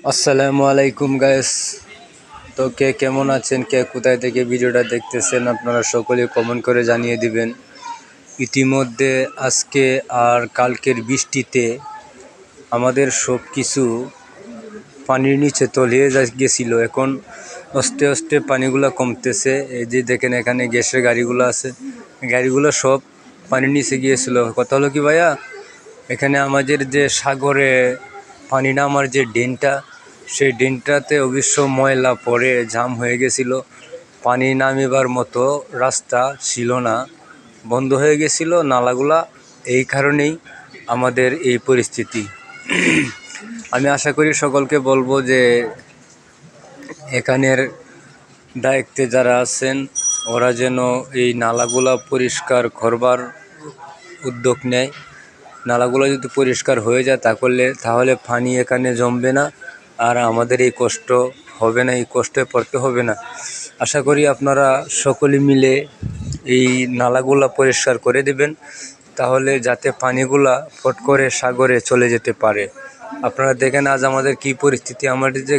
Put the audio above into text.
আসসালামু আলাইকুম গাইস। তো কে কেমন আছেন, কে কোথায় থেকে ভিডিওটা দেখতেছেন, আপনারা সকলে কমেন্ট করে জানিয়ে দিবেন। ইতিমধ্যে আজকে আর কালকের বৃষ্টিতে আমাদের সব কিছু পানির নিচে তলিয়ে গেছিলো। এখন আস্তে আস্তে পানিগুলো কমতেছে। এই যে দেখেন এখানে গ্যাসের গাড়িগুলো আছে, গাড়িগুলো সব পানির নিচে গিয়েছিল। কথা হলো কি ভাইয়া, এখানে আমাদের যে সাগরে পানি নামার যে ড্রেনটা, সেই ড্রেনটাতে অবশ্য ময়লা পড়ে জাম হয়ে গেছিলো। পানি নামিবার মতো রাস্তা ছিল না, বন্ধ হয়ে গেছিলো নালাগুলা। এই কারণেই আমাদের এই পরিস্থিতি। আমি আশা করি সকলকে বলবো যে এখানের দায়িত্বে যারা আছেন ওরা যেন এই নালাগুলা পরিষ্কার করবার উদ্যোগ নেয়। নালাগুলো যদি পরিষ্কার হয়ে যায় তাহলে পানি এখানে জমবে না, আর আমাদের এই কষ্ট হবে না, এই কষ্টে পড়তে হবে না। আশা করি আপনারা সকলে মিলে এই নালাগুলা পরিষ্কার করে দেবেন, তাহলে যাতে পানিগুলা ফট করে সাগরে চলে যেতে পারে। আপনারা দেখেন আজ আমাদের কি পরিস্থিতি। আমাদের যে